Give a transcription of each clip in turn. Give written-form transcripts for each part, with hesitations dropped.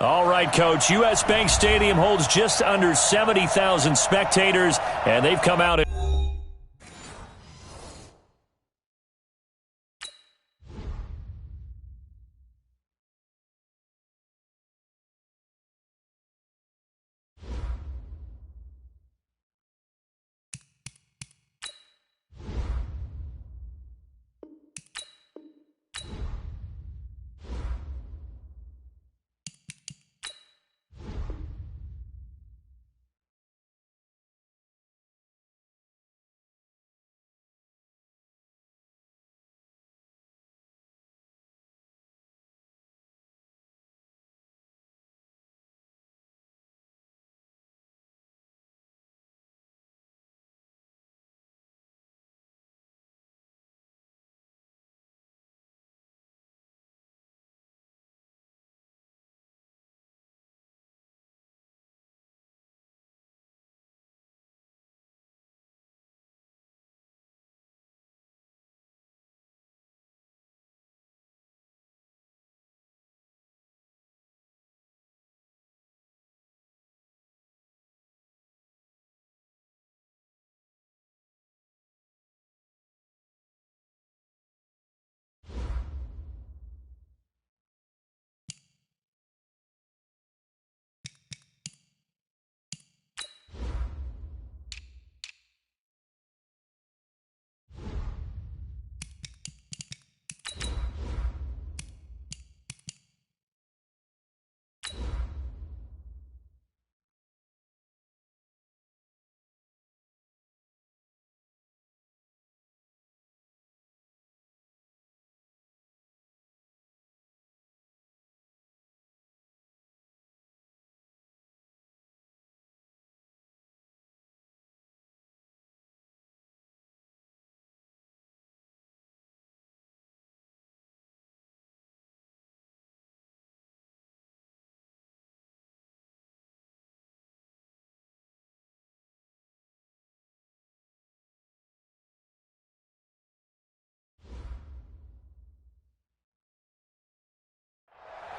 All right, Coach. U.S. Bank Stadium holds just under 70,000 spectators, and they've come out.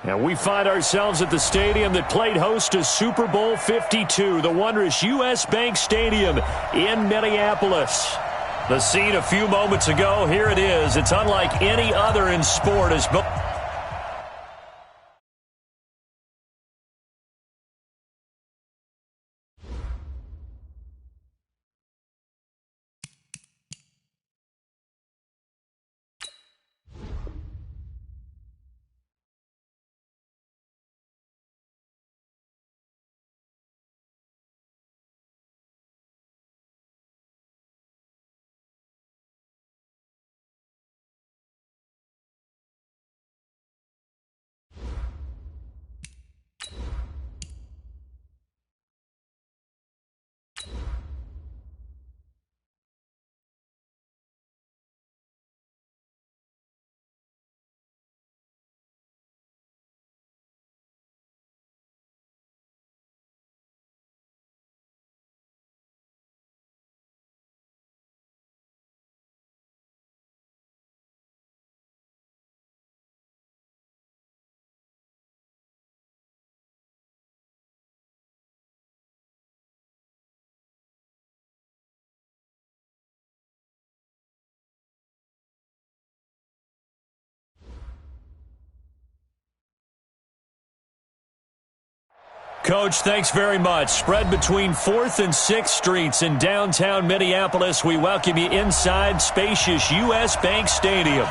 And we find ourselves at the stadium that played host to Super Bowl 52, the wondrous U.S. Bank Stadium in Minneapolis. The scene a few moments ago, here it is. It's unlike any other in sport as both. Coach, thanks very much. Spread between 4th and 6th Streets in downtown Minneapolis. We welcome you inside spacious U.S. Bank Stadium.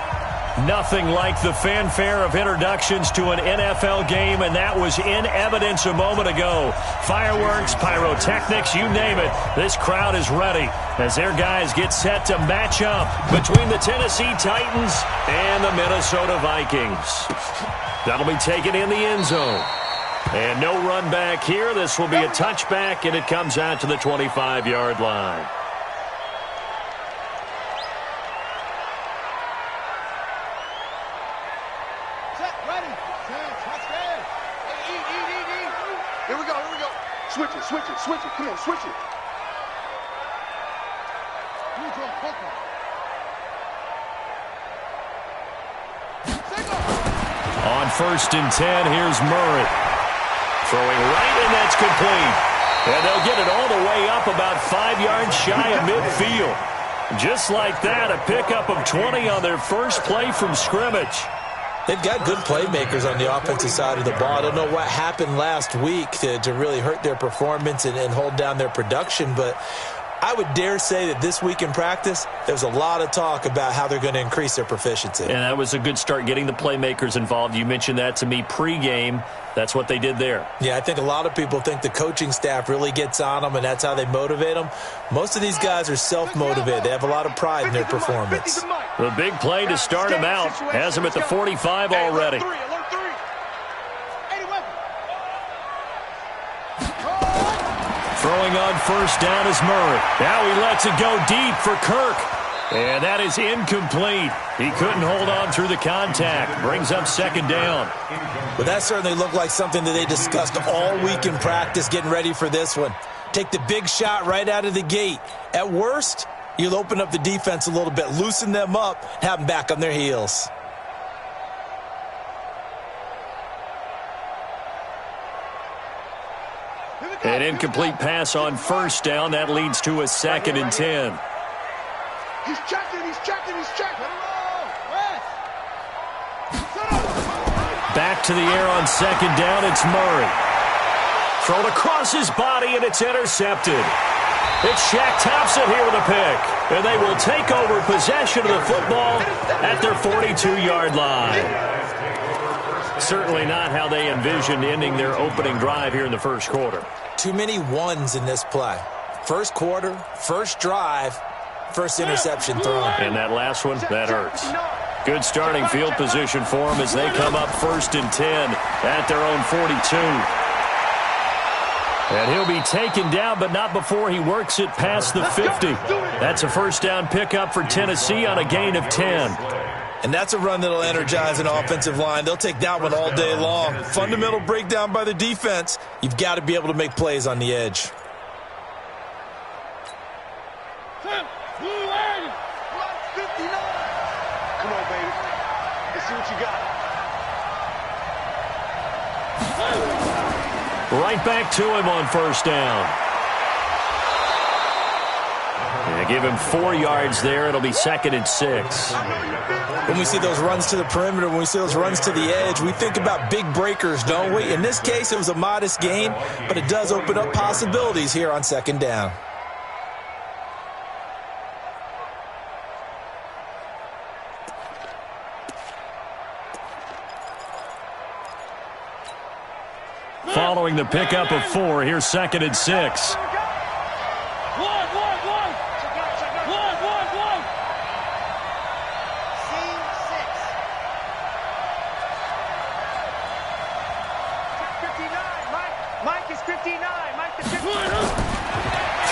Nothing like the fanfare of introductions to an NFL game, and that was in evidence a moment ago. Fireworks, pyrotechnics, you name it. This crowd is ready as their guys get set to match up between the Tennessee Titans and the Minnesota Vikings. That'll be taken in the end zone. And no run back here. This will be a touchback, and it comes out to the 25-yard line. Set, ready. Touchdown. Eat. Here we go. Switch it. Come on, switch it. On 1st and 10, here's Murray. Throwing right, and that's complete. And they'll get it all the way up about 5 yards shy of midfield. Just like that, a pickup of 20 on their first play from scrimmage. They've got good playmakers on the offensive side of the ball. I don't know what happened last week to really hurt their performance and hold down their production, but I would dare say that this week in practice, there's a lot of talk about how they're going to increase their proficiency. And that was a good start, getting the playmakers involved. You mentioned that to me pregame. That's what they did there. Yeah, I think a lot of people think the coaching staff really gets on them, and that's how they motivate them. Most of these guys are self-motivated. They have a lot of pride in their performance. The big play to start him out has him at the 45 already. Throwing on first down is Murray. Now he lets it go deep for Kirk. And that is incomplete. He couldn't hold on through the contact. Brings up second down. Well, that certainly looked like something that they discussed all week in practice, getting ready for this one. Take the big shot right out of the gate. At worst, you'll open up the defense a little bit, loosen them up, have them back on their heels. An incomplete pass on first down. That leads to a 2nd and 10. He's checking. Back to the air on second down. It's Murray. Thrown across his body, and it's intercepted. It's Shaq Thompson here with a pick. And they will take over possession of the football at their 42-yard line. Certainly not how they envisioned ending their opening drive here in the first quarter. Too many ones in this play. First quarter, first drive, first interception thrown. And that last one, that hurts. Good starting field position for them as they come up 1st and 10 at their own 42. And he'll be taken down, but not before he works it past the 50. That's a first down pickup for Tennessee on a gain of 10. And that's a run that'll energize an offensive line. They'll take that one all day long. Fundamental breakdown by the defense. You've got to be able to make plays on the edge. Come on, baby. Let's see what you got. Right back to him on first down. And give him 4 yards there. It'll be 2nd and 6. When we see those runs to the perimeter, when we see those runs to the edge, we think about big breakers, don't we? In this case, it was a modest gain, but it does open up possibilities here on second down. Following the pickup of 4, here's 2nd and 6.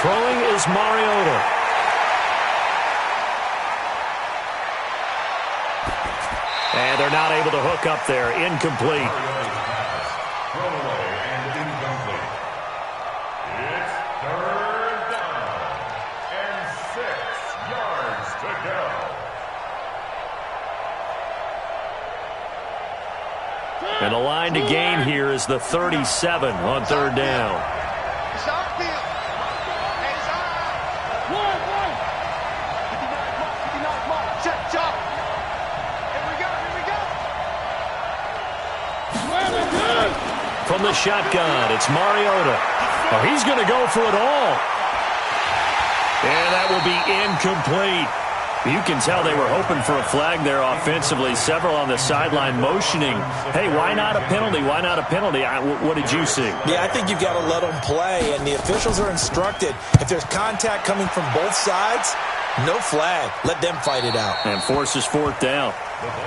Throwing is Mariota. And they're not able to hook up there. Incomplete. It's 3rd down and 6 yards to go. And the line to gain here is the 37 on 3rd down. It's outfield. Hey, it's out. 59 mark. Check, chop. Here we go. From the shotgun, it's Mariota. Oh, he's going to go for it all. And that will be incomplete. You can tell they were hoping for a flag there offensively. Several on the sideline motioning, hey, why not a penalty? Why not a penalty? What did you see? Yeah, I think you've got to let them play, and the officials are instructed. If there's contact coming from both sides, no flag. Let them fight it out. And forces 4th down.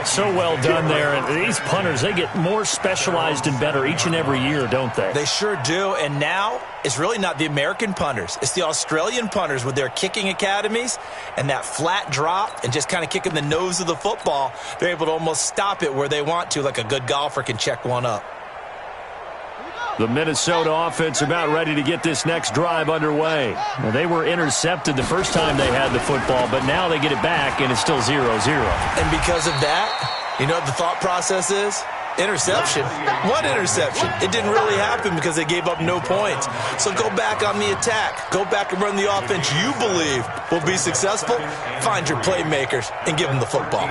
So well done there. And these punters, they get more specialized and better each and every year, don't they? They sure do. And now it's really not the American punters. It's the Australian punters with their kicking academies and that flat drop and just kind of kicking the nose of the football. They're able to almost stop it where they want to, like a good golfer can check one up. The Minnesota offense about ready to get this next drive underway. Now, they were intercepted the first time they had the football, but now they get it back, and it's still 0-0. And because of that, you know what the thought process is? Interception? What interception? It didn't really happen because they gave up no points. So go back on the attack. Go back and run the offense you believe will be successful. Find your playmakers and give them the football.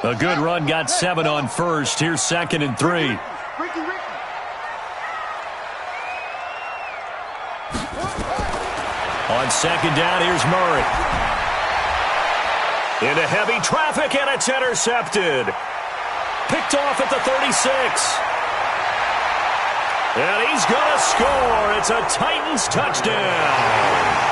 A good run got 7 on first. Here's 2nd and 3. On 2nd down, here's Murray. Into heavy traffic, and it's intercepted. Picked off at the 36. And he's going to score. It's a Titans touchdown.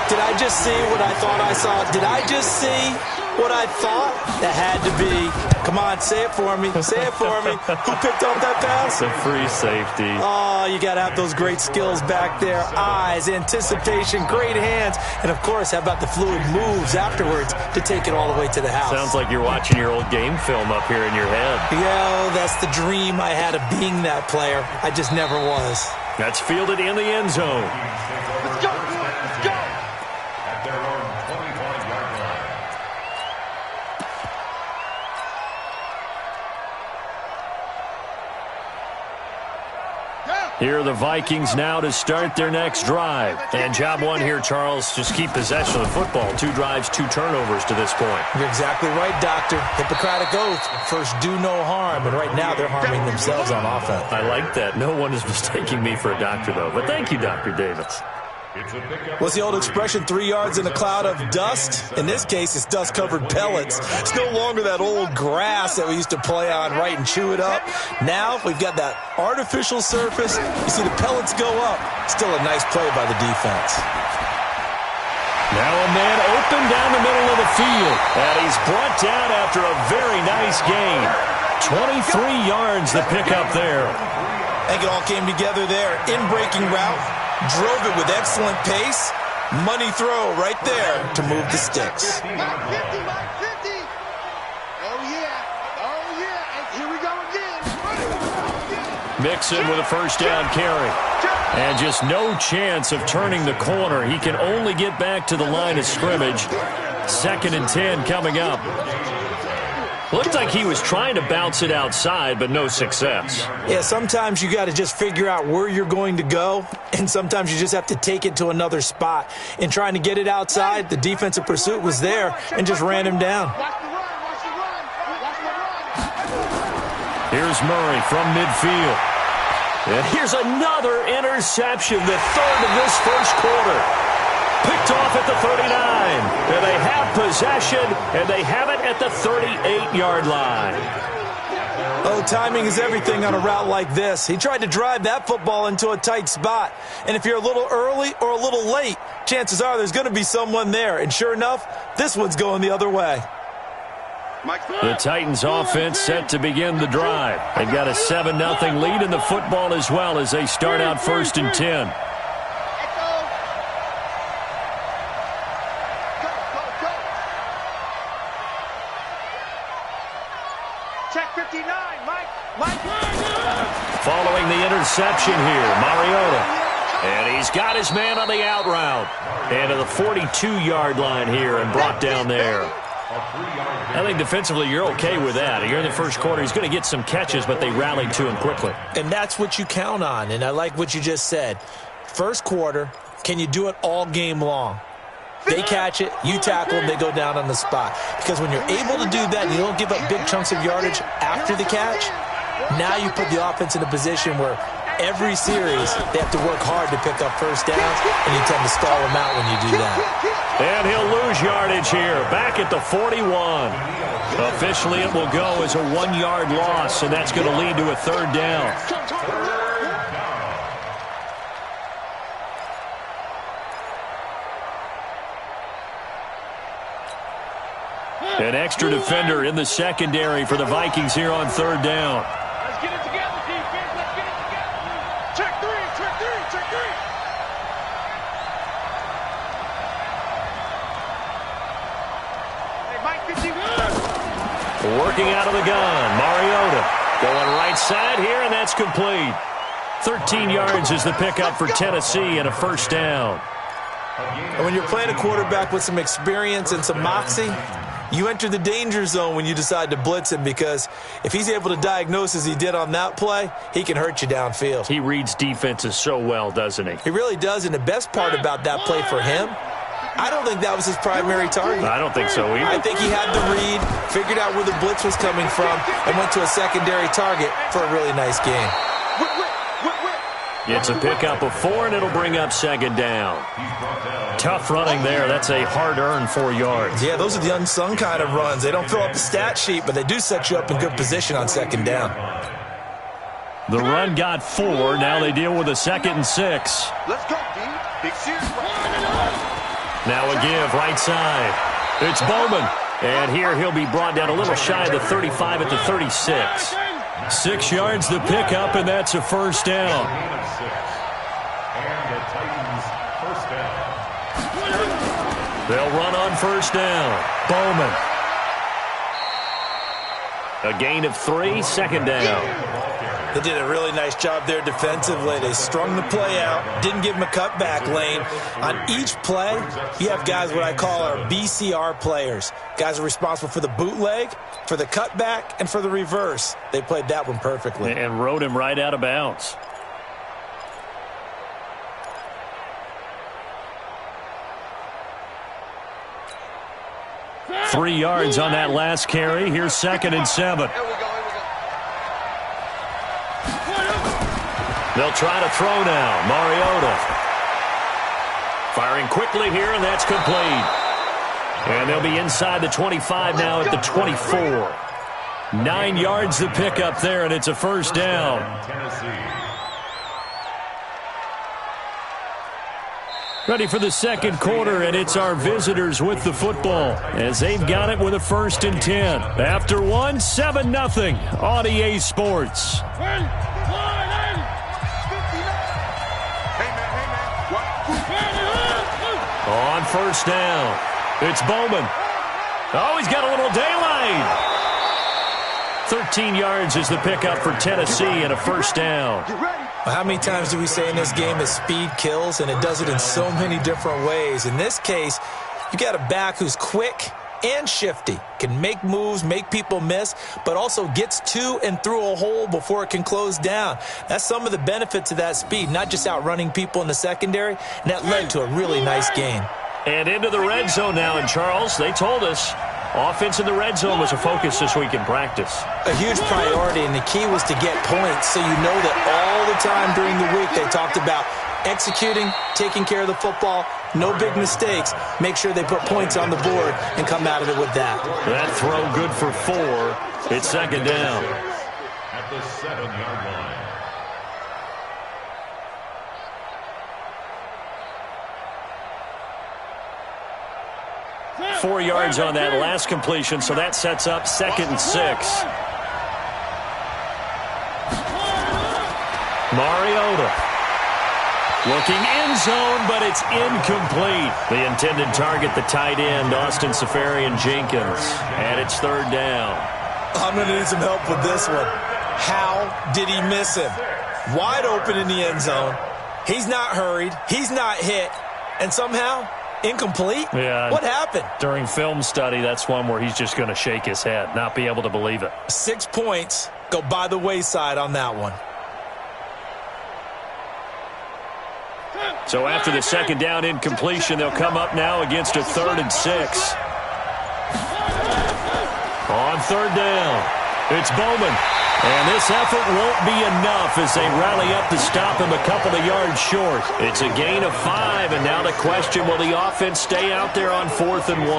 Did I just see what I thought I saw? Did I just see what I thought? That had to be. Come on, say it for me. Say it for me. Who picked up that pass? It's a free safety. Oh, you got to have those great skills back there. Eyes, anticipation, great hands. And, of course, how about the fluid moves afterwards to take it all the way to the house? Sounds like you're watching your old game film up here in your head. Yeah, that's the dream I had of being that player. I just never was. That's fielded in the end zone. Let's go, boys. Let's go. At their own 25-yard line. Here are the Vikings now to start their next drive. And job one here, Charles, just keep possession of the football. 2 drives, 2 turnovers to this point. You're exactly right, Doctor. Hippocratic oath. First, do no harm. And right now, they're harming themselves on offense. I like that. No one is mistaking me for a doctor, though. But thank you, Dr. Davis. What's the old expression, 3 yards in a cloud of dust? In this case, it's dust-covered pellets. It's no longer that old grass that we used to play on, right, and chew it up. Now, we've got that artificial surface. You see the pellets go up. Still a nice play by the defense. Now a man open down the middle of the field. And he's brought down after a very nice gain. 23 yards the pickup there. I think it all came together there. In-breaking route. Drove it with excellent pace. Money throw right there to move the sticks. Mike 50, Mike 50. Oh, yeah. Oh, yeah. And here we go again. Mixon with a first down carry. And just no chance of turning the corner. He can only get back to the line of scrimmage. 2nd and 10 coming up. Looked like he was trying to bounce it outside, but no success. Yeah, sometimes you got to just figure out where you're going to go, and sometimes you just have to take it to another spot. In trying to get it outside, the defensive pursuit was there and just ran him down. Here's Murray from midfield. And here's another interception, the 3rd of this first quarter. Picked off at the 39. And they have possession, and they have it at the 38-yard line. Oh, timing is everything on a route like this. He tried to drive that football into a tight spot. And if you're a little early or a little late, chances are there's going to be someone there. And sure enough, this one's going the other way. The Titans offense set to begin the drive. They've got a 7-0 lead in the football as well as they start out 1st and 10. Check 59, Mike. Following the interception here, Mariota. And he's got his man on the out route. And to the 42-yard line here and brought down there. I think defensively you're okay with that. You're in the first quarter. He's going to get some catches, but they rallied to him quickly. And that's what you count on, and I like what you just said. First quarter, can you do it all game long? They catch it, you tackle them, they go down on the spot. Because when you're able to do that and you don't give up big chunks of yardage after the catch, now you put the offense in a position where every series they have to work hard to pick up first downs, and you tend to stall them out when you do that. And he'll lose yardage here, back at the 41. Officially, it will go as a 1-yard loss, and that's going to lead to a 3rd down. An extra defender in the secondary for the Vikings here on 3rd down. Let's get it together, defense. Let's get it together. Check 3, check 3, check 3. Hey, Mike 51. Working out of the gun, Mariota. Going right side here, and that's complete. 13 yards is the pickup for Tennessee and a first down. And when you're playing a quarterback with some experience and some moxie, you enter the danger zone when you decide to blitz him, because if he's able to diagnose as he did on that play, he can hurt you downfield. He reads defenses so well, doesn't he? He really does, and the best part about that play for him, I don't think that was his primary target. I don't think so either. I think he had the read, figured out where the blitz was coming from, and went to a secondary target for a really nice game. It's a pickup of 4, and it'll bring up second down. Tough running there. That's a hard-earned 4 yards. Yeah, those are the unsung kind of runs. They don't fill up the stat sheet, but they do set you up in good position on second down. The run got 4. Now they deal with a 2nd and 6. Let's go, D. Big series. Now a give right side. It's Bowman. And here he'll be brought down a little shy of the 35 at the 36. 6 yards the pickup, and that's a first down. And the Titans first down. They'll run on first down. Bowman. A gain of 3, second down. They did a really nice job there defensively. They strung the play out, didn't give him a cutback lane. On each play, you have guys what I call our BCR players. Guys are responsible for the bootleg, for the cutback, and for the reverse. They played that one perfectly. And rode him right out of bounds. Three yards on that last carry. Here's 2nd and 7. They'll try to throw now. Mariota. Firing quickly here, and that's complete. And they'll be inside the 25 now at the 24. 9 yards the pickup there, and it's a first down. Ready for the second quarter, and it's our visitors with the football as they've got it with a 1st and 10. After 1, 7-0 on EA Sports. On first down, it's Bowman. Oh, he's got a little daylight. 13 yards is the pickup for Tennessee and a first down. How many times do we say in this game that speed kills, and it does it in so many different ways? In this case, you got a back who's quick and shifty, can make moves, make people miss, but also gets to and through a hole before it can close down. That's some of the benefits of that speed, not just outrunning people in the secondary, and that led to a really nice game. And into the red zone now, and Charles, they told us offense in the red zone was a focus this week in practice. A huge priority, and the key was to get points, so you know that all the time during the week they talked about executing, taking care of the football, no big mistakes. Make sure they put points on the board and come out of it with that. That throw good for 4. It's second down. At the 7-yard line. 4 yards on that last completion, so that sets up 2nd and 6. Mariota. Looking end zone, but it's incomplete. The intended target, the tight end, Austin Seferian-Jenkins. And it's 3rd down. I'm going to need some help with this one. How did he miss him? Wide open in the end zone. He's not hurried. He's not hit. And somehow, incomplete? Yeah. What happened? During film study, that's one where he's just going to shake his head, not be able to believe it. 6 points go by the wayside on that one. So after the second down incompletion, they'll come up now against a 3rd and 6. On 3rd down, it's Bowman. And this effort won't be enough as they rally up to stop him a couple of yards short. It's a gain of 5, and now the question, will the offense stay out there on 4th and 1?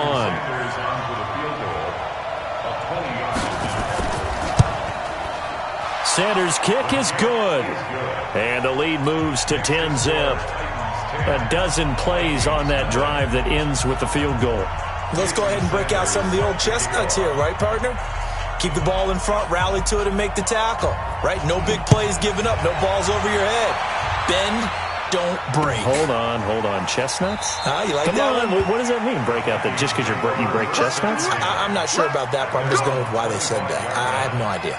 Sanders' kick is good. And the lead moves to 10-zip. A dozen plays on that drive that ends with the field goal. Let's go ahead and break out some of the old chestnuts here, right, partner? Keep the ball in front, rally to it, and make the tackle, right? No big plays given up, no balls over your head. Bend, don't break. Hold on. Chestnuts? You like Come that on. one? What does that mean, break out? That just because you break chestnuts? I'm not sure about that part. I'm just going with why they said that. I have no idea.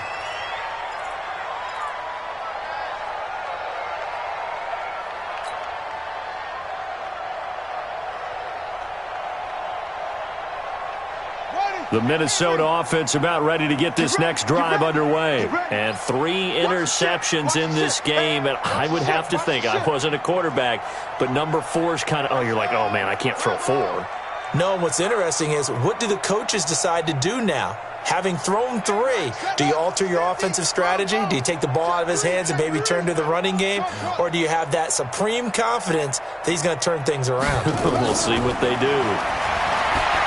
The Minnesota offense about ready to get this next drive underway. And 3 interceptions in this game. And I would have to think, I wasn't a quarterback, but number 4 is kind of, oh, you're like, oh, man, I can't throw 4. No, what's interesting is, what do the coaches decide to do now? Having thrown 3, do you alter your offensive strategy? Do you take the ball out of his hands and maybe turn to the running game? Or do you have that supreme confidence that he's going to turn things around? We'll see what they do.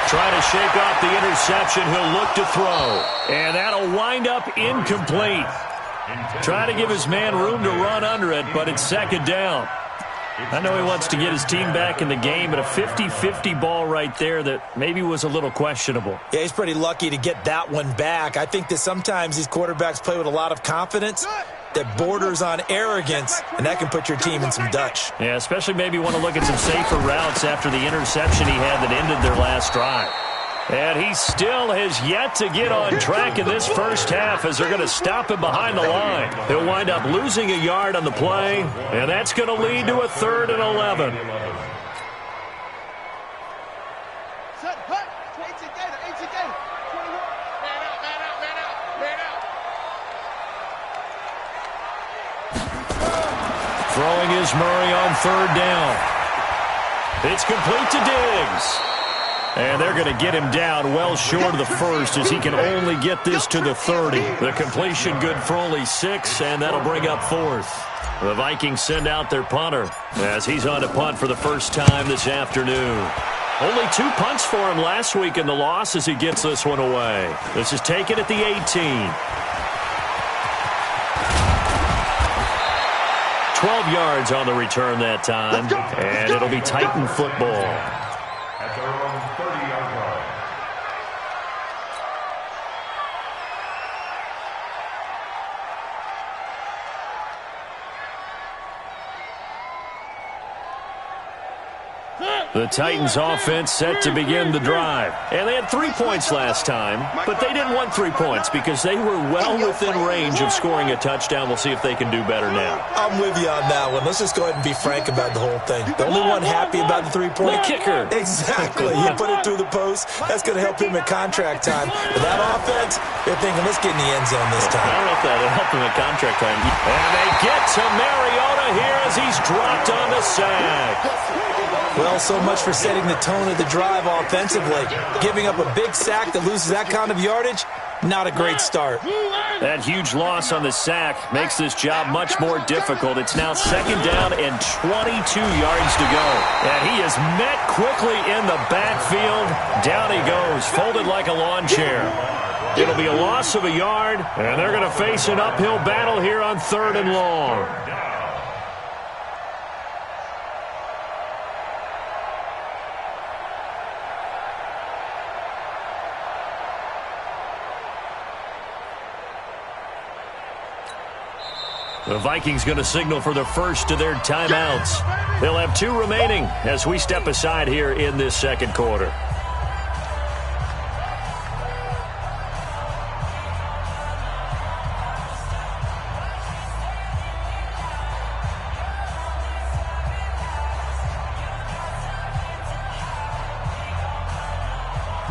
Trying to shake off the interception. He'll look to throw. And that'll wind up incomplete. Trying to give his man room to run under it, but it's second down. I know he wants to get his team back in the game, but a 50-50 ball right there that maybe was a little questionable. Yeah, he's pretty lucky to get that one back. I think that sometimes these quarterbacks play with a lot of confidence that borders on arrogance, and that can put your team in some Dutch. Yeah, especially maybe want to look at some safer routes after the interception he had that ended their last drive. And he still has yet to get on track in this first half as they're going to stop him behind the line. He'll wind up losing a yard on the play, and that's going to lead to a 3rd and 11. Throwing is Murray on 3rd down. It's complete to Diggs. And they're going to get him down well short of the first as he can only get this to the 30. The completion good for only 6, and that'll bring up 4th. The Vikings send out their punter as he's on to punt for the first time this afternoon. Only 2 punts for him last week in the loss as he gets this one away. This is taken at the 18. 12 yards on the return that time, and it'll be Titan football. At their own 30-yard line. The Titans offense set to begin the drive. And they had 3 points last time, but they didn't want 3 points because they were well within range of scoring a touchdown. We'll see if they can do better now. I'm with you on that one. Let's just go ahead and be frank about the whole thing. The only one happy about the 3-point? The kicker. Exactly. You put it through the post. That's going to help him at contract time. But that offense, they're thinking, let's get in the end zone this time. I don't know if that'll help him at contract time. And they get to Mariota here as he's dropped on the sack. Well, so much for setting the tone of the drive offensively. Giving up a big sack that loses that kind of yardage, not a great start. That huge loss on the sack makes this job much more difficult. It's now second down and 22 yards to go. And he is met quickly in the backfield. Down he goes, folded like a lawn chair. It'll be a loss of a yard, and they're going to face an uphill battle here on 3rd and long. The Vikings going to signal for the first of their timeouts. They'll have 2 remaining as we step aside here in this second quarter.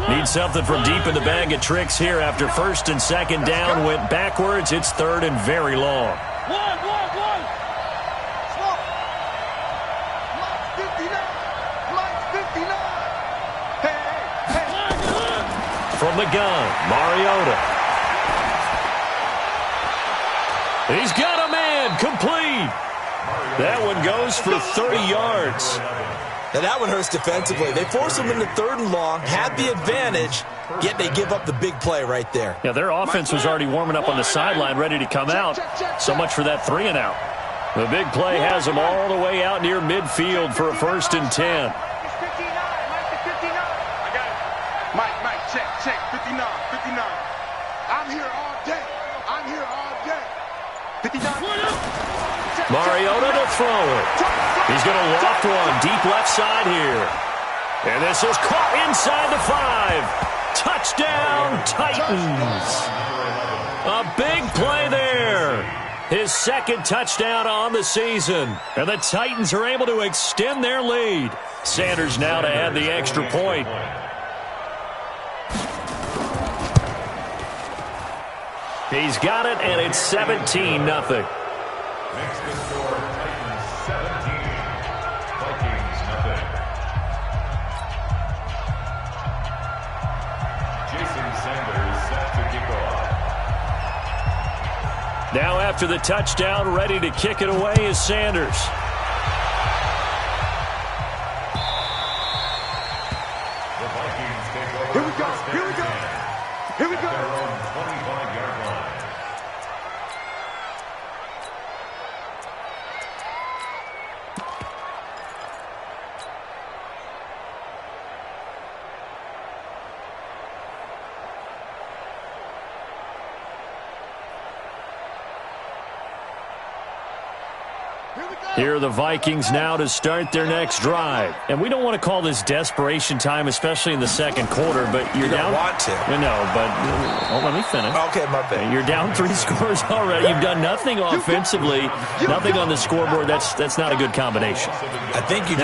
Need something from deep in the bag of tricks here after 1st and 2nd down. Went backwards. It's 3rd and very long. From the gun, Mariota. He's got a man, complete. That one goes for 30 yards. Now that one hurts defensively. They force him into 3rd and long, had the advantage, yet they give up the big play right there. Yeah, their offense was already warming up on the sideline, ready to come out. So much for that 3 and out. The big play has them all the way out near midfield for a 1st and 10. Check, 59. I'm here all day. 59. Mariota to throw it. He's going to loft one deep left side here. And this is caught inside the 5. Touchdown, Titans. A big play there. His 2nd touchdown on the season. And the Titans are able to extend their lead. Sanders now to add the extra point. He's got it, and it's 17-0. Makes the score Titans 17, Vikings nothing. Jason Sanders set to kick off. Now after the touchdown, ready to kick it away is Sanders. The Vikings take over. Here we go. Here we go. Here we go. Their own 25-yard line. Here are the Vikings now to start their next drive. And we don't want to call this desperation time, especially in the second quarter, but you're You down. don't want to. No, but let me finish. Okay, my bad. You're down 3 scores already. You've done nothing offensively, nothing on the scoreboard. That's not a good combination. I think you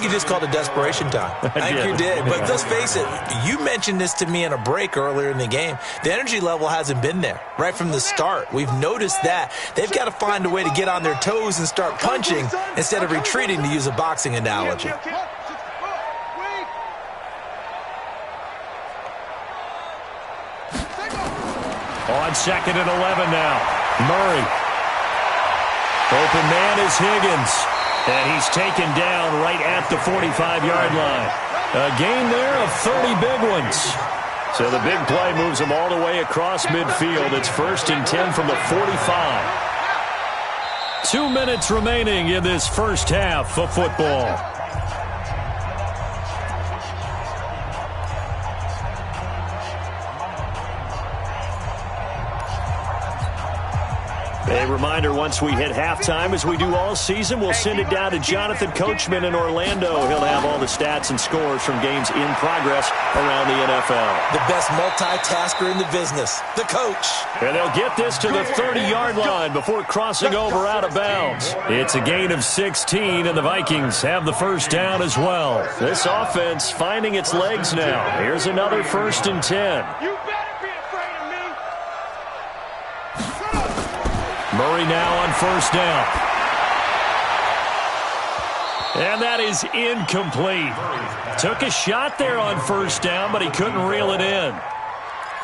just called it desperation time. I think you did. But let's face it, you mentioned this to me in a break earlier in the game. The energy level hasn't been there right from the start. We've noticed that. They've got to find a way to get on their toes and start punching instead of retreating, to use a boxing analogy. On second and 11 now. Murray. Open man is Higgins. And he's taken down right at the 45-yard line. A gain there of 30 big ones. So the big play moves them all the way across midfield. It's 1st and 10 from the 45. 2 minutes remaining in this first half of football. A reminder, once we hit halftime, as we do all season, we'll send it down to Jonathan Coachman in Orlando. He'll have all the stats and scores from games in progress around the NFL. The best multitasker in the business, the coach. And they'll get this to the 30-yard line before crossing over out of bounds. It's a gain of 16, and the Vikings have the first down as well. This offense finding its legs now. Here's another 1st and 10. Murray now on 1st down. And that is incomplete. Took a shot there on 1st down, but he couldn't reel it in.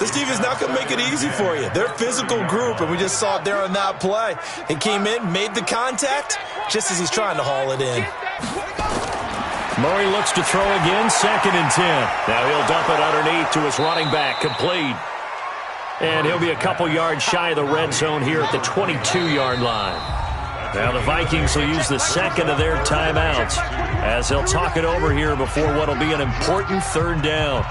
This defense is not going to make it easy for you. They're a physical group, and we just saw it there on that play. He came in, made the contact, just as he's trying to haul it in. Murray looks to throw again, 2nd and 10. Now he'll dump it underneath to his running back, complete. And he'll be a couple yards shy of the red zone here at the 22-yard line. Now the Vikings will use the second of their timeouts as they'll talk it over here before what will be an important 3rd down.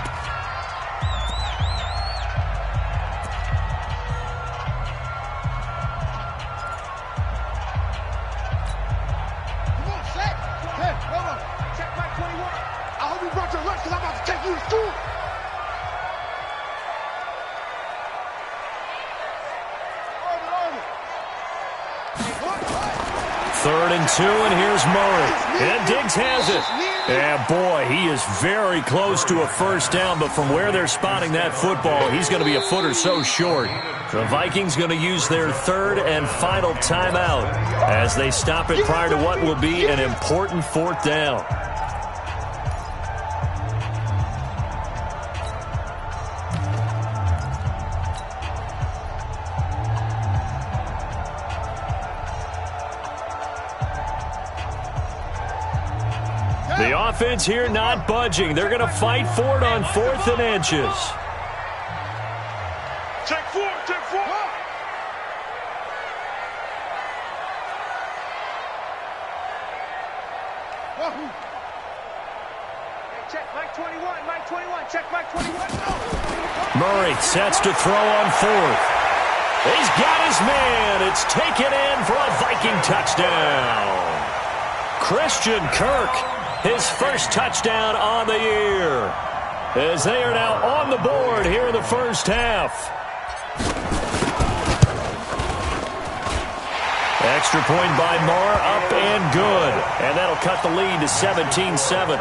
Come on, set. Hey, hold on. Check back 21. I hope you brought your lunch because I'm about to take you to school. 3rd and 2, and here's Murray. And Diggs has it. And boy, he is very close to a 1st down, but from where they're spotting that football, he's going to be a foot or so short. The Vikings going to use their 3rd and final timeout as they stop it prior to what will be an important 4th down. The offense here not budging. They're going to fight for it on 4th and inches. Check 4, check 4. Check Mike 21, Mike 21, check Mike 21. Murray sets to throw on 4th. He's got his man. It's taken in for a Viking touchdown. Christian Kirk, his first touchdown on the year, as they are now on the board here in the first half. Extra point by Marr, up and good. And that'll cut the lead to 17-7.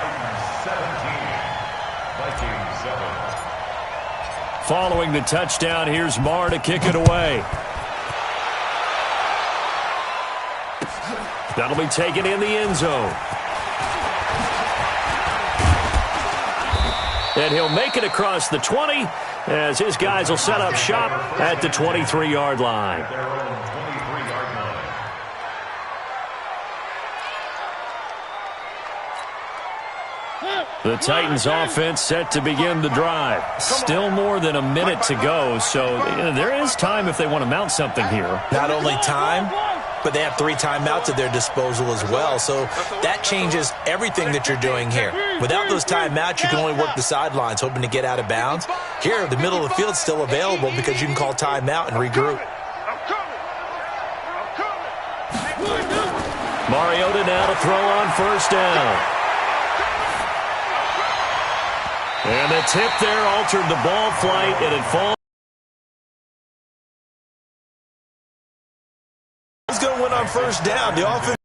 Following the touchdown, here's Marr to kick it away. That'll be taken in the end zone. And he'll make it across the 20 as his guys will set up shop at the 23-yard line. The Titans offense set to begin the drive. Still more than a minute to go, so there is time if they want to mount something here. Not only time, but they have 3 timeouts at their disposal as well, so that changes everything that you're doing here. Without those timeouts, you can only work the sidelines, hoping to get out of bounds. Here, the middle of the field's still available because you can call timeout and regroup. Mariota now to throw on first down. And the tip there altered the ball flight, and it falls. He's going to win on first down. The offense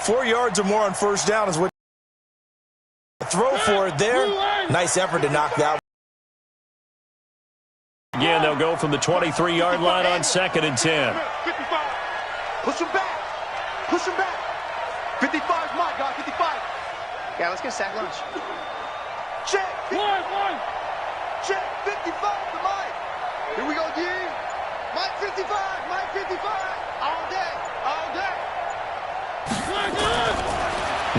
4 yards or more on first down is what throw for it there. Nice effort to knock that one. Again, they'll go from the 23-yard line on 2nd and 10. 55. Push him back. Push him back. 55 is my guy. 55. Yeah, let's get sack lunch. Check. One. Check. 55 to Mike. Here we go, D. Mike 55. Mike 55. All day. All day.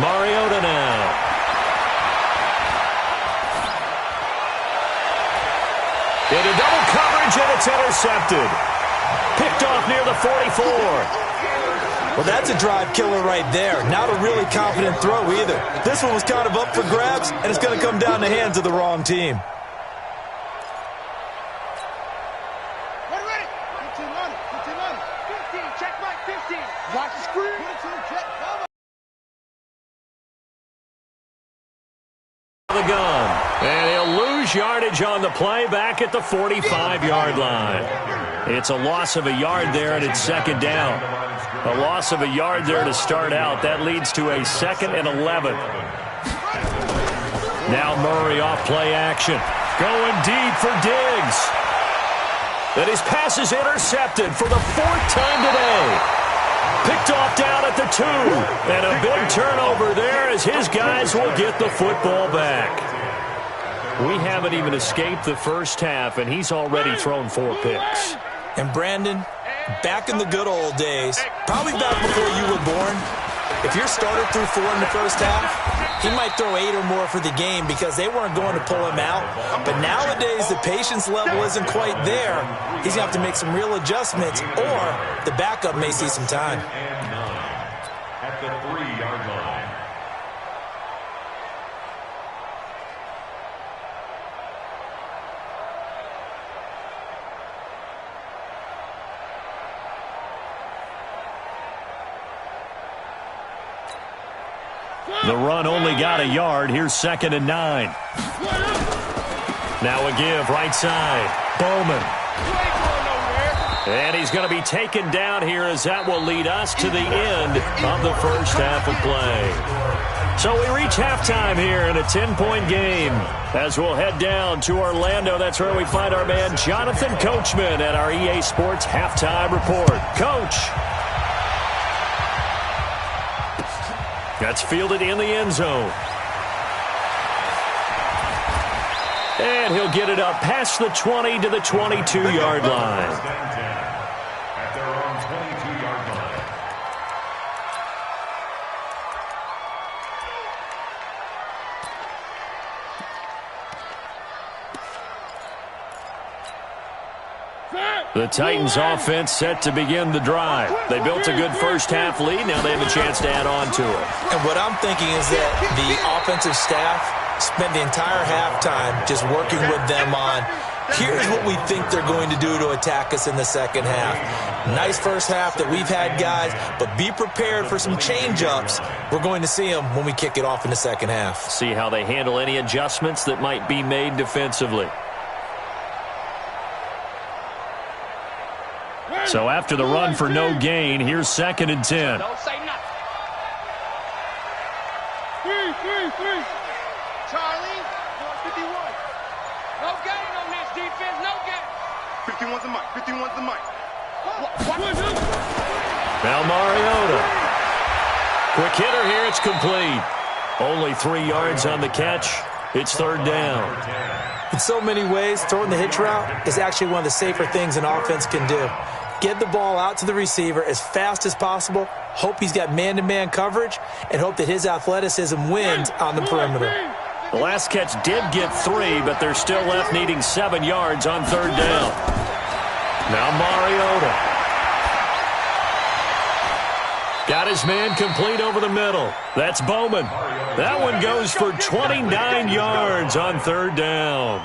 Mariota now. Into double coverage, and it's intercepted. Picked off near the 44. Well, that's a drive killer right there. Not a really confident throw either. This one was kind of up for grabs, and it's going to come down the hands of the wrong team. Ready. 15 money. 15. Check Mike 15. Watch the screen. 22. Check. Cover. The gun. And he'll lose yardage on the play back at the 45-yard line. It's a loss of a yard there, and it's 2nd down. A loss of a yard there to start out. That leads to a 2nd and 11. Now Murray off play action. Going deep for Diggs. And his pass is intercepted for the 4th time today. Picked off down at the 2. And a big turnover there as his guys will get the football back. We haven't even escaped the first half, and he's already thrown 4 picks. And Brandon, back in the good old days, probably back before you were born, if your starter threw 4 in the first half, he might throw 8 or more for the game because they weren't going to pull him out. But nowadays, the patience level isn't quite there. He's going to have to make some real adjustments, or the backup may see some time. And 9 at the 3-yard line. The run only got a yard. Here's 2nd and 9. Now a give right side. Bowman. And he's going to be taken down here as that will lead us to the end of the first half of play. So we reach halftime here in a 10-point game. As we'll head down to Orlando, that's where we find our man Jonathan Coachman at our EA Sports Halftime Report. Coach. That's fielded in the end zone. And he'll get it up past the 20 to the 22-yard line. At their own 22-yard line. The Titans offense set to begin the drive. They built a good first half lead. Now they have a chance to add on to it. And what I'm thinking is that the offensive staff spent the entire halftime just working with them on, here's what we think they're going to do to attack us in the second half. Nice first half that we've had, guys, but be prepared for some change-ups. We're going to see them when we kick it off in the second half. See how they handle any adjustments that might be made defensively. So after the run for no gain, here's 2nd and 10. Don't say nothing. 3. Charlie, 51. defense, no game. 51's the mic, 51's the mic. Now Mariota. Quick hitter here, it's complete. Only 3 yards on the catch. It's third down. In so many ways, throwing the hitch route is actually one of the safer things an offense can do. Get the ball out to the receiver as fast as possible, hope he's got man-to-man coverage, and hope that his athleticism wins on the perimeter. The last catch did get 3, but they're still left needing 7 yards on third down. Now Mariota. Got his man complete over the middle. That's Bowman. That one goes for 29 yards on third down.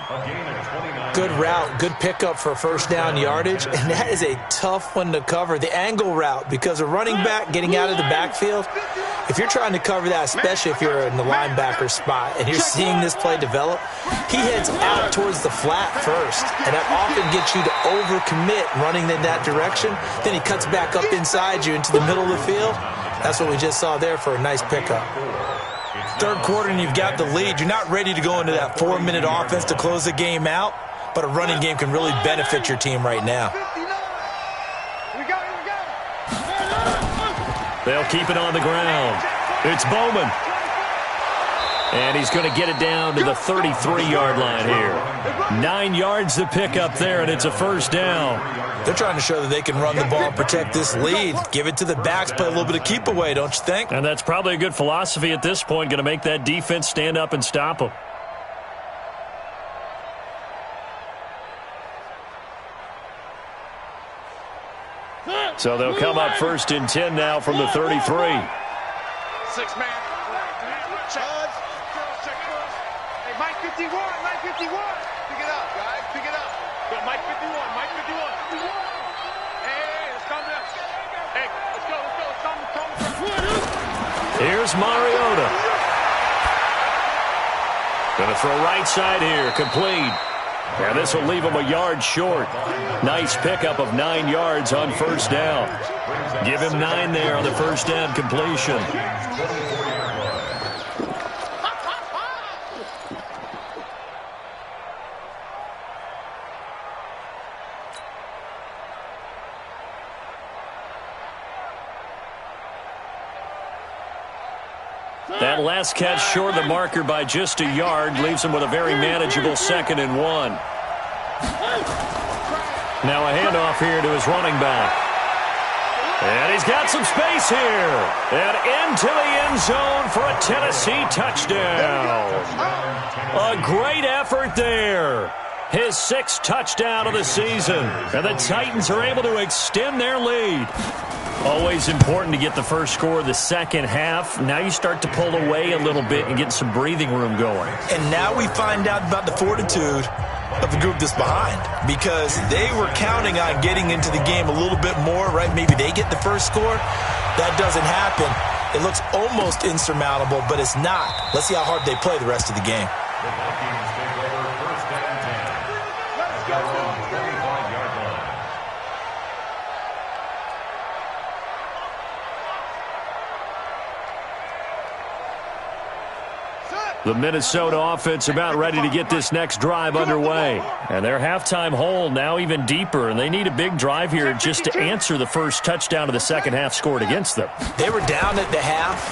Good route, good pickup for first down yardage, and that is a tough one to cover, the angle route, because a running back getting out of the backfield, if you're trying to cover that, especially if you're in the linebacker spot and you're seeing this play develop, he heads out towards the flat first, and that often gets you to overcommit running in that direction. Then he cuts back up inside you into the middle of the field. That's what we just saw there for a nice pickup. Third quarter and you've got the lead. You're not ready to go into that 4-minute offense to close the game out, but a running game can really benefit your team right now. They'll keep it on the ground. It's Bowman. And he's going to get it down to the 33-yard line here. 9 yards to pick up there, and it's a first down. They're trying to show that they can run the ball and protect this lead. Give it to the backs, play a little bit of keep away, don't you think? And that's probably a good philosophy at this point, going to make that defense stand up and stop them. So they'll come up first and 10 now from the 33. 6 man. Hey, Mike 51, Mike 51. Pick it up, guys, pick it up. Yeah, Mike 51, Mike 51. Hey, let's calm down. Hey, let's go, calm. Here's Mariota. Going to throw right side here, complete. And this will leave him a yard short. Nice pickup of 9 yards on first down. Give him 9 there on the first down completion. That last catch short of the marker by just a yard leaves him with a very manageable 2nd and 1. Now a handoff here to his running back. And he's got some space here. And into the end zone for a Tennessee touchdown. A great effort there. His 6th touchdown of the season. And the Titans are able to extend their lead. Always important to get the first score of the second half. Now you start to pull away a little bit and get some breathing room going. And now we find out about the fortitude of the group that's behind, because they were counting on getting into the game a little bit more, right? Maybe they get the first score. That doesn't happen. It looks almost insurmountable, but it's not. Let's see how hard they play the rest of the game. The Vikings take over first and 10. Let's go on the 25-yard line. The Minnesota offense about ready to get this next drive underway. And their halftime hole now even deeper, and they need a big drive here just to answer the first touchdown of the second half scored against them. They were down at the half.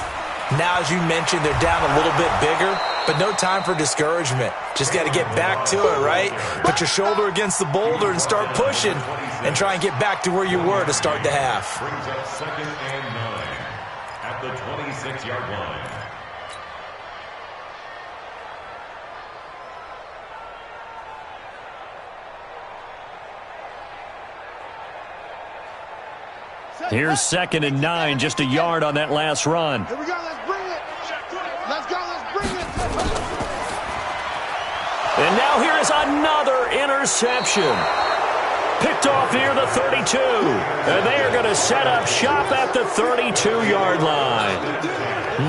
Now, as you mentioned, they're down a little bit bigger, but no time for discouragement. Just got to get back to it, right? Put your shoulder against the boulder and start pushing and try and get back to where you were to start the half. Brings up 2nd and 9 at the 26-yard line. Here's 2nd and 9, just a yard on that last run. Here we go, let's bring it. Let's go, let's bring it. And now here is another interception. Picked off near the 32. And they are going to set up shop at the 32-yard line.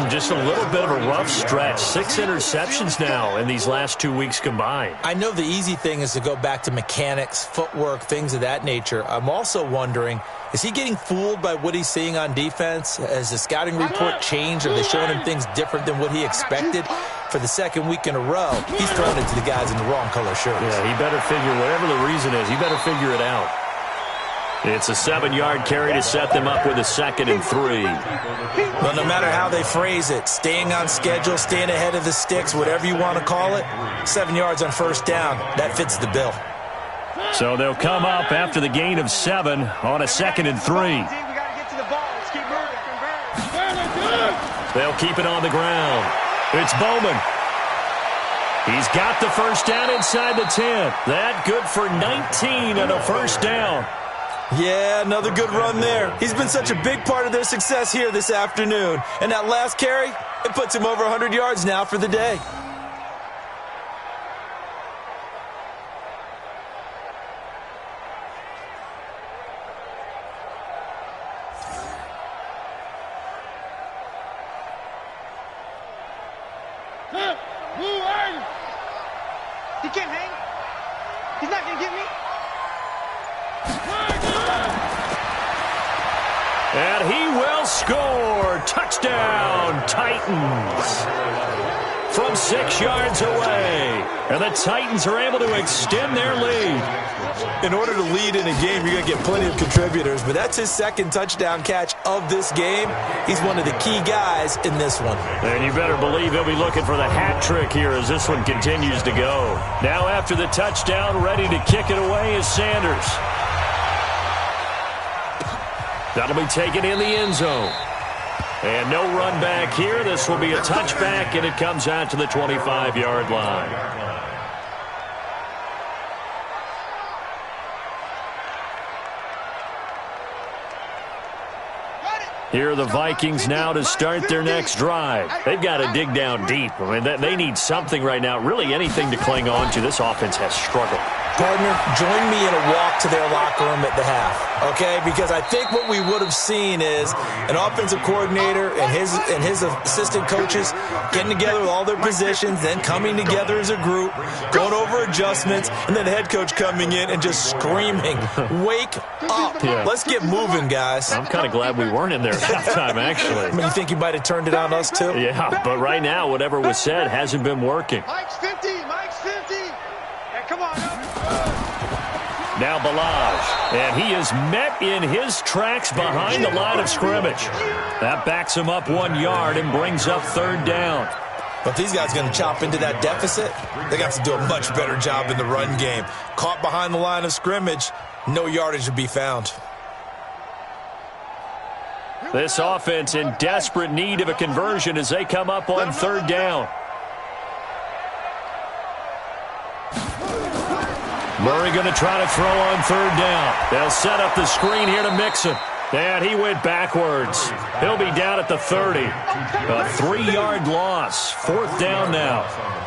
Just a little bit of a rough stretch. 6 interceptions now in these last 2 weeks combined. I know the easy thing is to go back to mechanics, footwork, things of that nature. I'm also wondering, is he getting fooled by what he's seeing on defense? Has the scouting report changed? Are they showing him things different than what he expected? for the second week in a row, he's throwing it to the guys in the wrong color shirts. Yeah, he better figure, whatever the reason is, he better figure it out. It's a 7-yard carry to set them up with a 2nd and 3. Well, no matter how they phrase it, staying on schedule, staying ahead of the sticks, whatever you want to call it, 7 yards on first down, that fits the bill. So they'll come up after the gain of 7 on a 2nd and 3. They'll keep it on the ground. It's Bowman. He's got the first down inside the 10. That good for 19 and a first down. Yeah, another good run there. He's been such a big part of their success here this afternoon. And that last carry, it puts him over 100 yards now for the day. He can't hang. He's not going to get me. And he will score. Touchdown, Titans. From 6 yards away. And the Titans are able to extend their lead. In order to lead in a game, you're going to get plenty of contributors, but that's his second touchdown catch of this game. He's one of the key guys in this one. And you better believe he'll be looking for the hat trick here as this one continues to go. Now after the touchdown, ready to kick it away is Sanders. That'll be taken in the end zone. And no run back here. This will be a touchback, and it comes out to the 25-yard line. Here are the Vikings now to start their next drive. They've got to dig down deep. I mean, they need something right now, really anything to cling on to. This offense has struggled. Partner, join me in a walk to their locker room at the half, okay? Because I think what we would have seen is an offensive coordinator and his assistant coaches getting together with all their positions, then coming together as a group, going over adjustments, and then the head coach coming in and just screaming, "Wake up. Yeah. Let's get moving, guys." I'm kind of glad we weren't in there at halftime, actually. I mean, you think you might have turned it on us, too? Yeah, but right now, whatever was said hasn't been working. Mike's 50. Mike's 50. Hey, come on. Now Balaj, and he is met in his tracks behind the line of scrimmage. That backs him up 1 yard and brings up 3rd down. But these guys going to chop into that deficit, they got to do a much better job in the run game. Caught behind the line of scrimmage, no yardage to be found. This offense in desperate need of a conversion as they come up on 3rd down. Murray going to try to throw on 3rd down. They'll set up the screen here to Mixon. And he went backwards. He'll be down at the 30. A 3-yard loss. 4th down now.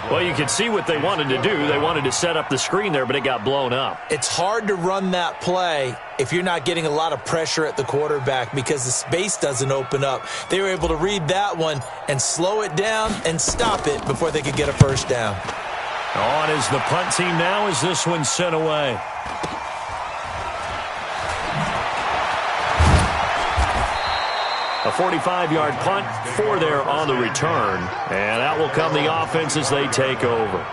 Well, you can see what they wanted to do. They wanted to set up the screen there, but it got blown up. It's hard to run that play if you're not getting a lot of pressure at the quarterback because the space doesn't open up. They were able to read that one and slow it down and stop it before they could get a first down. On is the punt team now as this one's sent away. A 45-yard punt, 4 there on the return. And out will come the offense as they take over.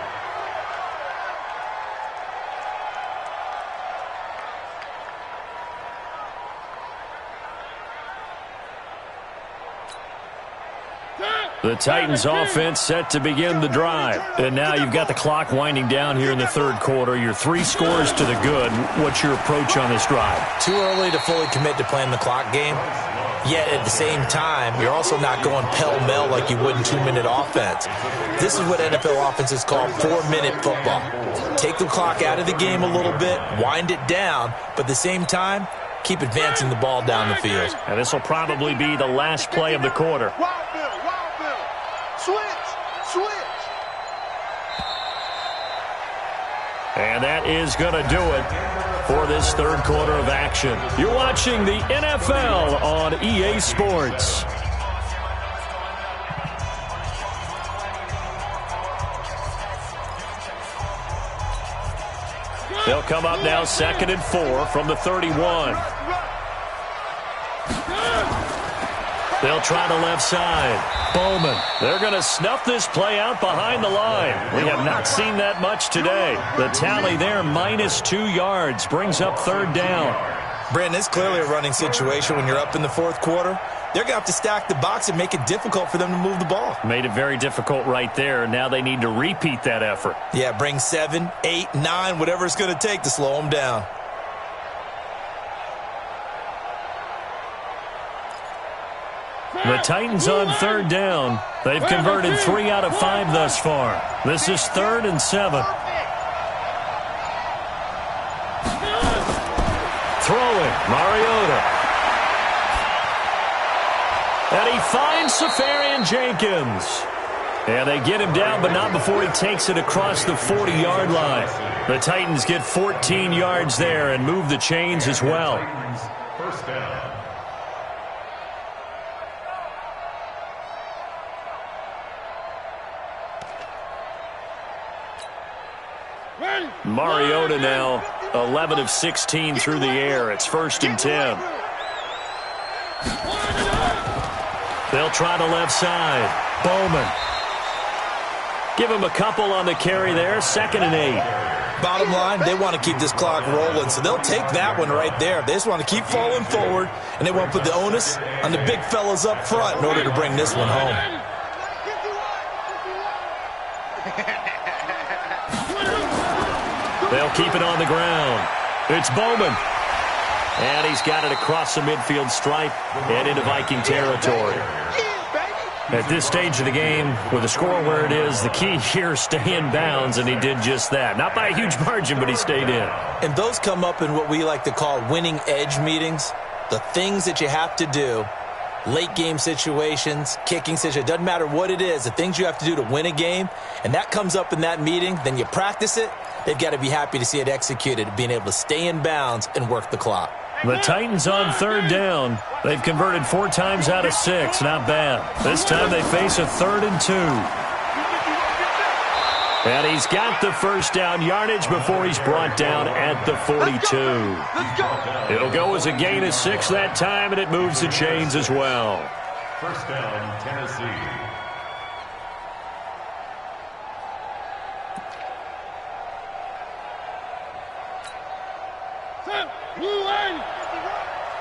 The Titans offense set to begin the drive. And now you've got the clock winding down here in the 3rd quarter. You're 3 scores to the good. What's your approach on this drive? Too early to fully commit to playing the clock game. Yet at the same time, you're also not going pell-mell like you would in 2-minute offense. This is what NFL offenses call 4-minute football. Take the clock out of the game a little bit, wind it down, but at the same time, keep advancing the ball down the field. And this will probably be the last play of the quarter. Wild Bill. Switch. And that is going to do it for this 3rd quarter of action. You're watching the NFL on EA Sports. They'll come up now 2nd and 4 from the 31. They'll try the left side. Bowman. They're going to snuff this play out behind the line. We have not seen that much today. The tally there, -2 yards, brings up third down. Brandon, it's clearly a running situation when you're up in the fourth quarter. They're going to have to stack the box and make it difficult for them to move the ball. Made it very difficult right there. Now they need to repeat that effort. Yeah, bring 7, 8, 9, whatever it's going to take to slow them down. The Titans on third down. They've converted 3 out of 5 thus far. This is 3rd and 7. Throwing, Mariota. And he finds Safarian Jenkins. And they get him down, but not before he takes it across the 40-yard line. The Titans get 14 yards there and move the chains as well. First down. Mariota now 11 of 16 through the air. It's 1st and 10. They'll try the left side. Bowman. Give him a couple on the carry there. 2nd and 8. Bottom line, they want to keep this clock rolling, so they'll take that one right there. They just want to keep falling forward, and they want to put the onus on the big fellas up front in order to bring this one home. They'll keep it on the ground. It's Bowman. And he's got it across the midfield stripe and into Viking territory. At this stage of the game, with the score where it is, the key here is stay in bounds, and he did just that. Not by a huge margin, but he stayed in. And those come up in what we like to call winning edge meetings. The things that you have to do, late game situations, kicking situations, doesn't matter what it is, the things you have to do to win a game, and that comes up in that meeting, then you practice it. They've got to be happy to see it executed, being able to stay in bounds and work the clock. The Titans on third down. They've converted 4 times out of 6. Not bad. This time they face a 3rd and 2. And he's got the first down yardage before he's brought down at the 42. It'll go as a gain of 6 that time, and it moves the chains as well. First down, Tennessee.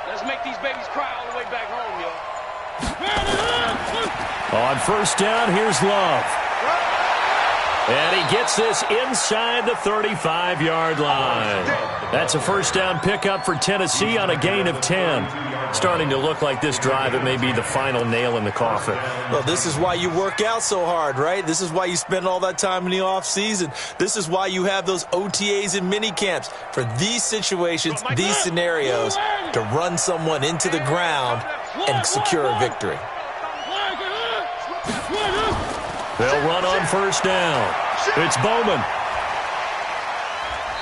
Let's make these babies cry all the way back home, y'all. On first down, here's Love. And he gets this inside the 35-yard line. That's a first down pickup for Tennessee on a gain of 10. Starting to look like this drive, it may be the final nail in the coffin. Well, this is why you work out so hard, right? This is why you spend all that time in the offseason. This is why you have those OTAs and mini camps for these situations, these scenarios, to run someone into the ground and secure a victory. They'll run on first down. It's Bowman.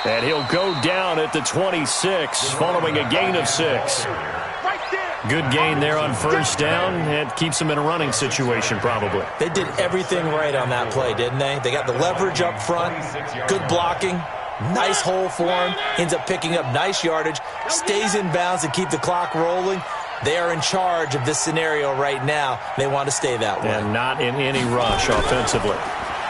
And he'll go down at the 26 following a gain of 6. Good gain there on first down. It keeps him in a running situation probably. They did everything right on that play, didn't they? They got the leverage up front, good blocking, nice hole for him, ends up picking up nice yardage, stays in bounds and keep the clock rolling. They are in charge of this scenario right now. They want to stay that way. And not in any rush offensively.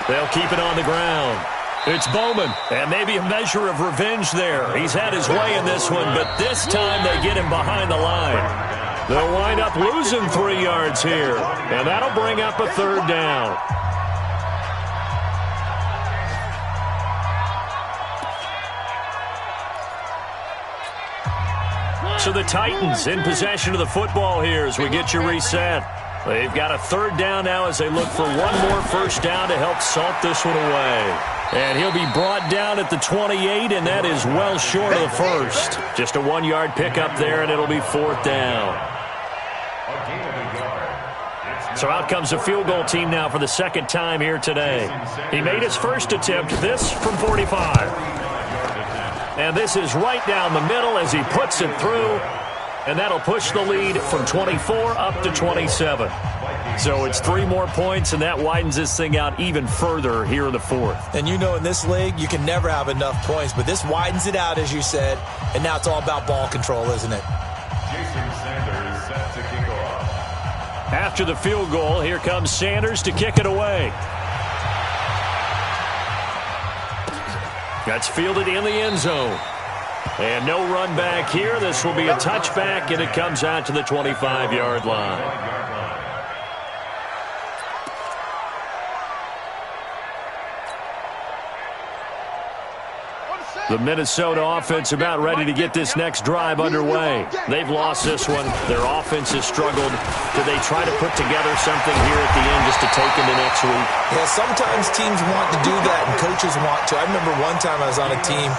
They'll keep it on the ground. It's Bowman, and maybe a measure of revenge there. He's had his way in this one, but this time they get him behind the line. They'll wind up losing 3 yards here, and that'll bring up a third down. So the Titans in possession of the football here as we get you reset. They've got a third down now as they look for one more first down to help salt this one away. And he'll be brought down at the 28, and that is well short of the first. Just a 1-yard pickup there, and it'll be 4th down. So out comes the field goal team now for the second time here today. He made his first attempt, this from 45. And this is right down the middle as he puts it through. And that'll push the lead from 24 up to 27. So it's 3 more points, and that widens this thing out even further here in the 4th. And you know in this league, you can never have enough points, but this widens it out, as you said. And now it's all about ball control, isn't it? Jason Sanders set to kick off. After the field goal, here comes Sanders to kick it away. That's fielded in the end zone. And no run back here. This will be a touchback, and it comes out to the 25-yard line. The Minnesota offense about ready to get this next drive underway. They've lost this one. Their offense has struggled. Do they try to put together something here at the end just to take into next week? Yeah, sometimes teams want to do that and coaches want to. I remember one time I was on a team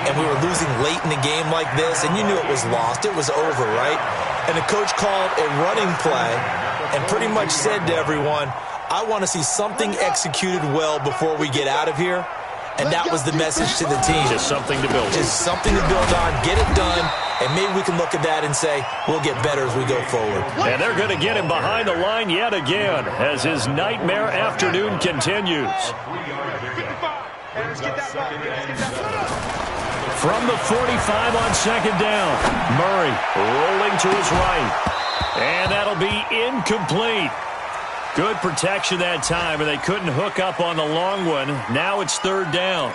and we were losing late in a game like this, and you knew it was lost. It was over, right? And the coach called a running play and pretty much said to everyone, I want to see something executed well before we get out of here. And that was the message to the team. Just something to build on. Just something to build on, get it done, and maybe we can look at that and say, we'll get better as we go forward. And they're going to get him behind the line yet again as his nightmare afternoon continues. From the 45 on second down, Murray rolling to his right. And that'll be incomplete. Good protection that time, and they couldn't hook up on the long one. Now it's third down.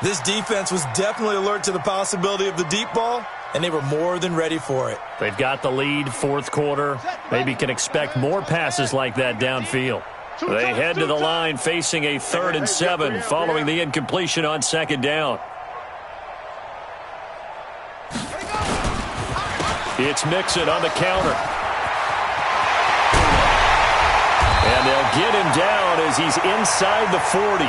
This defense was definitely alert to the possibility of the deep ball, and they were more than ready for it. They've got the lead, fourth quarter. Maybe can expect more passes like that downfield. They head to the line facing a 3rd and 7 following the incompletion on second down. It's Mixon on the counter. And they'll get him down as he's inside the 40.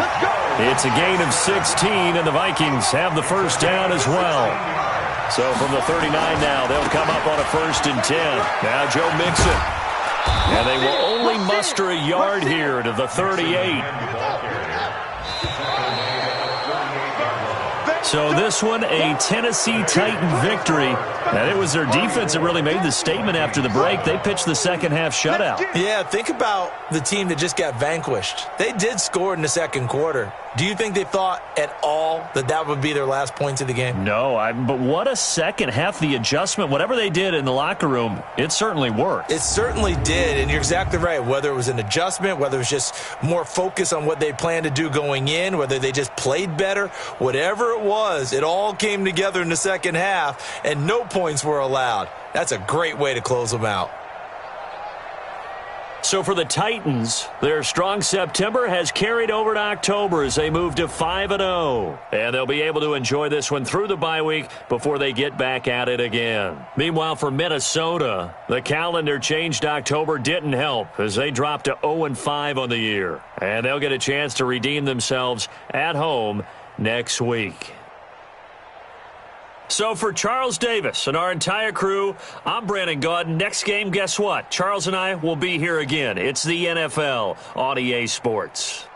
It's a gain of 16, and the Vikings have the first down as well. So from the 39 now, they'll come up on a 1st and 10. Now Joe Mixon. And they will only muster a yard here to the 38. So this one, a Tennessee Titan victory. And it was their defense that really made the statement after the break. They pitched the second half shutout. Yeah, think about the team that just got vanquished. They did score in the second quarter. Do you think they thought at all that that would be their last points of the game? No, but what a second half. The adjustment, whatever they did in the locker room, it certainly worked. It certainly did, and you're exactly right. Whether it was an adjustment, whether it was just more focus on what they planned to do going in, whether they just played better, whatever it was, it all came together in the second half, and no points were allowed. That's a great way to close them out. So for the Titans, their strong September has carried over to October as they move to 5-0. And they'll be able to enjoy this one through the bye week before they get back at it again. Meanwhile, for Minnesota, the calendar change to October didn't help as they dropped to 0-5 on the year. And they'll get a chance to redeem themselves at home next week. So for Charles Davis and our entire crew, I'm Brandon Gaudin. Next game, guess what? Charles and I will be here again. It's the NFL on EA Sports.